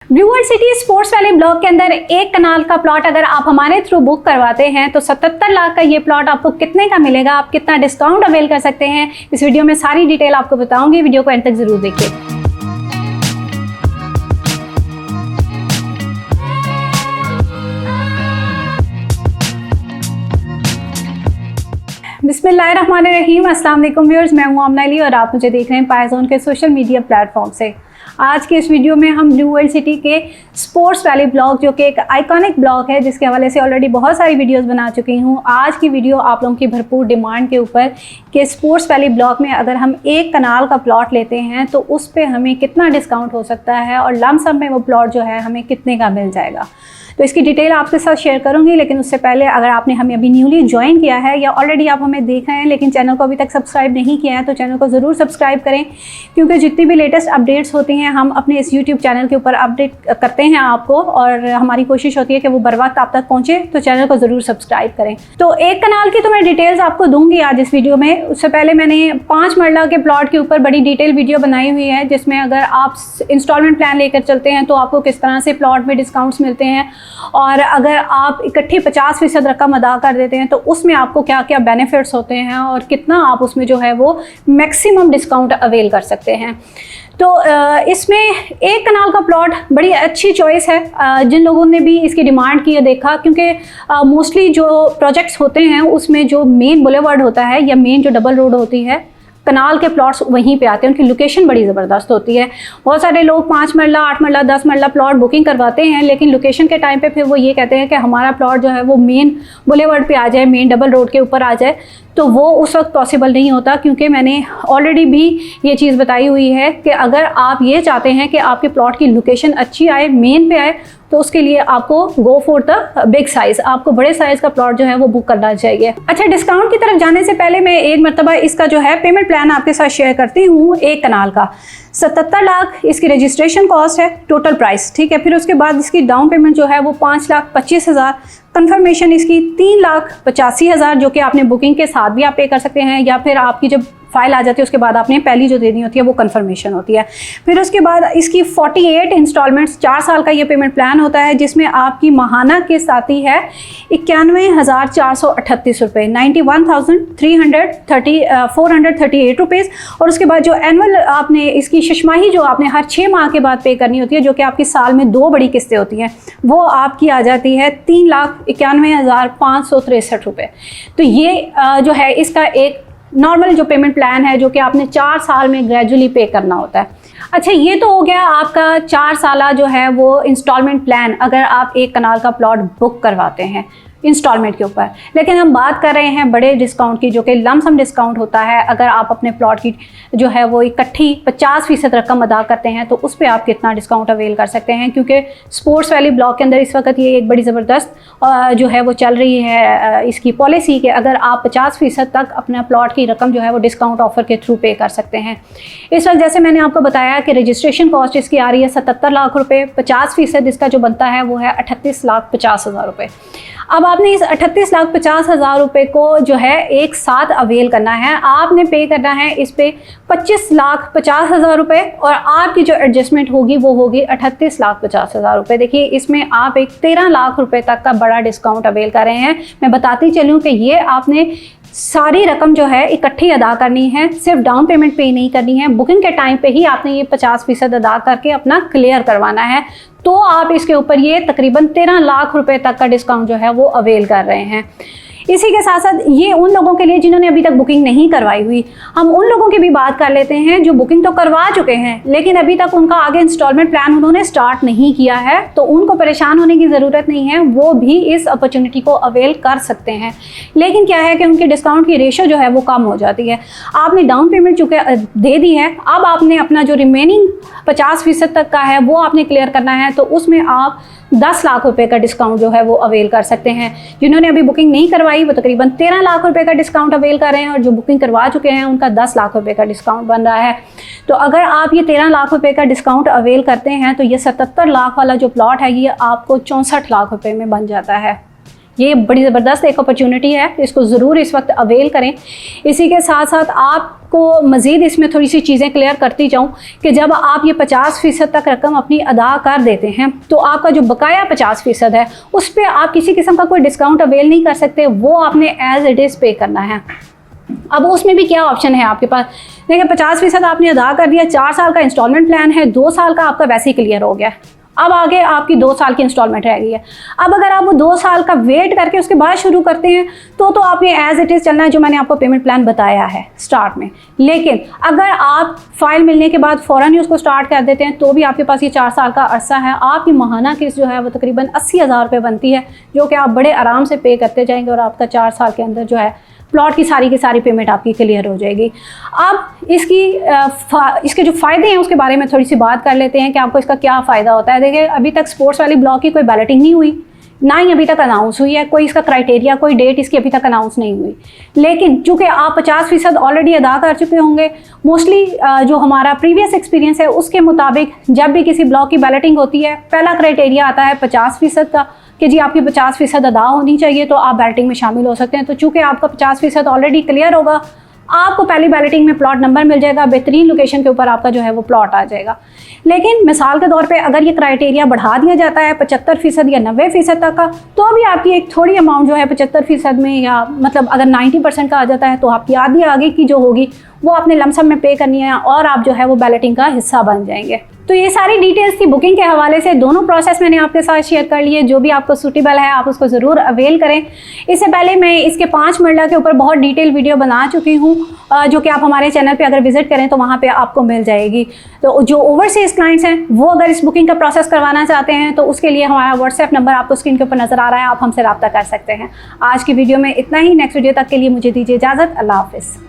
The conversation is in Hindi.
Blue world city sports valley block के अंदर एक कनाल का प्लॉट अगर आप हमारे थ्रू बुक करवाते हैं तो 77 लाख का ये प्लॉट आपको कितने का मिलेगा, आप कितना डिस्काउंट अवेल कर सकते हैं, इस वीडियो में सारी डिटेल आपको बताऊंगी। वीडियो को एंड तक जरूर देखिए। बिस्मिल्लाहिर्रहमानिर्रहीम, अस्सलाम वालेकुम व्यूअर्स, मैं हूं आमना अली और आप मुझे देख रहे हैं पायजोन के सोशल मीडिया प्लेटफॉर्म से। आज के इस वीडियो में हम ब्लू वर्ल्ड सिटी के स्पोर्ट्स वैली ब्लॉक, जो कि एक आइकॉनिक ब्लॉक है जिसके हवाले से ऑलरेडी बहुत सारी वीडियोस बना चुकी हूँ। आज की वीडियो आप लोगों की भरपूर डिमांड के ऊपर कि स्पोर्ट्स वैली ब्लॉक में अगर हम एक कनाल का प्लॉट लेते हैं तो उस पर हमें कितना डिस्काउंट हो सकता है और लमसम में वो प्लॉट जो है हमें कितने का मिल जाएगा, तो इसकी डिटेल आपके साथ शेयर करूंगी। लेकिन उससे पहले अगर आपने हमें अभी न्यूली ज्वाइन किया है या ऑलरेडी आप हमें देख रहे हैं लेकिन चैनल को अभी तक सब्सक्राइब नहीं किया है तो चैनल को ज़रूर सब्सक्राइब करें, क्योंकि जितनी भी लेटेस्ट अपडेट्स होती हैं हम अपने इस यूट्यूब चैनल के ऊपर अपडेट करते हैं आपको, और हमारी कोशिश होती है कि वो बर वक्त आप तक पहुँचे, तो चैनल को ज़रूर सब्सक्राइब करें। तो एक कनाल की तो मैं डिटेल्स आपको दूँगी आज इस वीडियो में। उससे पहले मैंने 5 मरला के प्लॉट के ऊपर बड़ी डिटेल वीडियो बनाई हुई है जिसमें अगर आप इंस्टॉलमेंट प्लान लेकर चलते हैं तो आपको किस तरह से प्लॉट में डिस्काउंट्स मिलते हैं, और अगर आप इकट्ठी 50% रकम अदा कर देते हैं तो उसमें आपको क्या क्या बेनिफिट्स होते हैं और कितना आप उसमें जो है वो मैक्सिमम डिस्काउंट अवेल कर सकते हैं। तो इसमें एक कनाल का प्लॉट बड़ी अच्छी चॉइस है। जिन लोगों ने भी इसकी डिमांड की है देखा, क्योंकि मोस्टली जो प्रोजेक्ट्स होते हैं उसमें जो मेन बुलेवार्ड होता है या मेन जो डबल रोड होती है, कनाल के प्लॉट्स वहीं पे आते हैं, उनकी लोकेशन बड़ी ज़बरदस्त होती है। बहुत सारे लोग 5 मरला 8 मरला 10 मरला प्लॉट बुकिंग करवाते हैं, लेकिन लोकेशन के टाइम पे फिर वो ये कहते हैं कि हमारा प्लॉट जो है वो मेन बुलेवार्ड पे आ जाए, मेन डबल रोड के ऊपर आ जाए, तो वो उस वक्त पॉसिबल नहीं होता। क्योंकि मैंने ऑलरेडी भी ये चीज़ बताई हुई है कि अगर आप ये चाहते हैं कि आपके प्लॉट की लोकेशन अच्छी आए, मेन पे आए, तो उसके लिए आपको go for the big size, आपको बड़े साइज़ का प्लॉट जो है वो बुक करना चाहिए। अच्छा, डिस्काउंट की तरफ जाने से पहले मैं एक मरतबा इसका जो है पेमेंट प्लान आपके साथ शेयर करती हूँ। एक कनाल का 77 लाख इसकी रजिस्ट्रेशन कॉस्ट है, टोटल प्राइस, ठीक है। फिर उसके बाद इसकी डाउन पेमेंट जो है वो 5,25,000, कंफर्मेशन इसकी 3,85,000 जो कि आपने बुकिंग के साथ भी आप पे कर सकते हैं, या फिर आपकी जब फाइल आ जाती है उसके बाद आपने पहली जो देनी होती है वो कंफर्मेशन होती है। फिर उसके बाद इसकी 48 इंस्टॉलमेंट्स, 4 साल का ये पेमेंट प्लान होता है जिसमें आपकी माहाना के साथ ही है 91,438 रुपये, 91,438 रुपीज़। और उसके बाद जो एनुअल आपने इसकी शशमाही जो आपने हर 6 माह के बाद पे करनी होती है, जो कि आपकी साल में 2 बड़ी किस्तें होती हैं, वो आपकी आ जाती है 3,91,563 रुपये। तो ये जो है इसका एक नॉर्मल जो पेमेंट प्लान है जो कि आपने 4 साल में ग्रेजुअली पे करना होता है। अच्छा, ये तो हो गया आपका 4 साल जो है वो इंस्टॉलमेंट प्लान अगर आप एक कनाल का प्लॉट बुक करवाते हैं इंस्टॉलमेंट के ऊपर। लेकिन हम बात कर रहे हैं बड़े डिस्काउंट की, जो कि लमसम डिस्काउंट होता है। अगर आप अपने प्लॉट की जो है वो इकट्ठी 50% रकम अदा करते हैं तो उस पर आप कितना डिस्काउंट अवेल कर सकते हैं, क्योंकि स्पोर्ट्स वैली ब्लॉक के अंदर इस वक्त ये एक बड़ी ज़बरदस्त जो है वो चल रही है इसकी पॉलिसी कि अगर आप 50% तक अपना प्लॉट की रकम जो है वो डिस्काउंट ऑफर के थ्रू पे कर सकते हैं। इस वक्त जैसे मैंने आपको बताया कि रजिस्ट्रेशन कॉस्ट इसकी आ रही है 77 लाख रुपये, 50% इसका जो बनता है वो है 38,50,000 रुपये। अब आपने इस 38,50,000 रुपये को जो है एक साथ अवेल करना है। आपने पे करना है इस पे 25,50,000 रुपये, और आपकी जो एडजस्टमेंट होगी वो होगी 38,50,000 रुपये। देखिए, इसमें आप एक 13 लाख रुपए तक का बड़ा डिस्काउंट अवेल कर रहे हैं। मैं बताती चलूँ कि ये आपने सारी रकम जो है इकट्ठी अदा करनी है, सिर्फ डाउन पेमेंट पे ही नहीं करनी है। बुकिंग के टाइम पे ही आपने ये 50% अदा करके अपना क्लियर करवाना है, तो आप इसके ऊपर ये तकरीबन 13 लाख रुपए तक का डिस्काउंट जो है वो अवेल कर रहे हैं। इसी के साथ साथ ये उन लोगों के लिए जिन्होंने अभी तक बुकिंग नहीं करवाई हुई, हम उन लोगों की भी बात कर लेते हैं जो बुकिंग तो करवा चुके हैं लेकिन अभी तक उनका आगे इंस्टॉलमेंट प्लान उन्होंने स्टार्ट नहीं किया है, तो उनको परेशान होने की ज़रूरत नहीं है, वो भी इस अपॉर्चुनिटी को अवेल कर सकते हैं। लेकिन क्या है कि उनके डिस्काउंट की रेशो जो है वो कम हो जाती है। आपने डाउन पेमेंट चूँकि दे दी है, अब आपने अपना जो रिमेनिंग 50% तक का है वो आपने क्लियर करना है, तो उसमें आप 10 लाख रुपए का डिस्काउंट जो है वो अवेल कर सकते हैं। जिन्होंने अभी बुकिंग नहीं करवाई वो तकरीबन 13 लाख रुपए का डिस्काउंट अवेल कर रहे हैं, और जो बुकिंग करवा चुके हैं उनका 10 लाख रुपए का डिस्काउंट बन रहा है। तो अगर आप ये 13 लाख रुपए का डिस्काउंट अवेल करते हैं तो ये 77 लाख वाला जो प्लॉट है ये आपको 64 लाख रुपए में बन जाता है। ये बड़ी ज़बरदस्त एक अपॉर्चुनिटी है, इसको ज़रूर इस वक्त अवेल करें। इसी के साथ साथ आपको मज़ीद इसमें थोड़ी सी चीज़ें क्लियर करती जाऊँ कि जब आप ये 50% तक रकम अपनी अदा कर देते हैं तो आपका जो बकाया 50% है उस पर आप किसी किस्म का कोई डिस्काउंट अवेल नहीं कर सकते, वो आपने एज इट इज़ पे करना है। अब उसमें भी क्या ऑप्शन है आपके पास, देखिए 50% आपने अदा कर दिया, 4 साल का इंस्टॉलमेंट प्लान है, 2 साल का आपका वैसे ही क्लियर हो गया, अब आगे आपकी 2 साल की इंस्टॉलमेंट रह गई है। अब अगर आप वो 2 साल का वेट करके उसके बाद शुरू करते हैं तो आपने एज इट इज़ चलना है जो मैंने आपको पेमेंट प्लान बताया है स्टार्ट में। लेकिन अगर आप फाइल मिलने के बाद फ़ौरन ही उसको स्टार्ट कर देते हैं तो भी आपके पास ये 4 साल का अरसा है, आपकी माहाना किस्त जो है वो तकरीबन 80,000 रुपये बनती है, जो कि आप बड़े आराम से पे करते जाएंगे और आपका 4 साल के अंदर जो है प्लॉट की सारी पेमेंट आपकी क्लियर हो जाएगी। अब इसके जो फ़ायदे हैं उसके बारे में थोड़ी सी बात कर लेते हैं कि आपको इसका क्या फ़ायदा होता है। देखिए अभी तक स्पोर्ट्स वैली ब्लॉक की कोई बैलेटिंग नहीं हुई, ना ही अभी तक अनाउंस हुई है, कोई इसका क्राइटेरिया कोई डेट इसकी अभी तक अनाउंस नहीं हुई। लेकिन चूँकि आप 50% ऑलरेडी अदा कर चुके होंगे, मोस्टली जो हमारा प्रीवियस एक्सपीरियंस है उसके मुताबिक जब भी किसी ब्लॉक की बैलेटिंग होती है पहला क्राइटेरिया आता है 50% का कि जी आपकी 50% अदा होनी चाहिए तो आप बैलेटिंग में शामिल हो सकते हैं। तो चूँकि आपका 50% ऑलरेडी क्लियर होगा, आपको पहली बैलेटिंग में प्लॉट नंबर मिल जाएगा, बेहतरीन लोकेशन के ऊपर आपका जो है वो प्लॉट आ जाएगा। लेकिन मिसाल के तौर पे अगर ये क्राइटेरिया बढ़ा दिया जाता है 75% या 90% तक का, तो भी आपकी एक थोड़ी अमाउंट जो है 75% में, या मतलब अगर 90% का आ जाता है तो आपकी आधी आगे की जो होगी वो आपने लमसम में पे करनी है और आप जो है वो बैलेटिंग का हिस्सा बन जाएंगे। तो ये सारी डिटेल्स थी बुकिंग के हवाले से, दोनों प्रोसेस मैंने आपके साथ शेयर कर लिए। जो भी आपको सूटेबल है आप उसको ज़रूर अवेल करें। इससे पहले मैं इसके 5 मरला के ऊपर बहुत डिटेल वीडियो बना चुकी हूँ, जो कि आप हमारे चैनल पे अगर विजिट करें तो वहाँ पे आपको मिल जाएगी। तो जो ओवरसीज़ क्लाइंट्स हैं वो अगर इस बुकिंग का प्रोसेस करवाना चाहते हैं तो उसके लिए हमारा व्हाट्सएप नंबर आपको स्क्रीन के ऊपर नज़र आ रहा है, आप हमसे रब्ता कर सकते हैं। आज की वीडियो में इतना ही, नेक्स्ट वीडियो तक के लिए मुझे दीजिए इजाज़त। अल्लाह हाफ़िज़।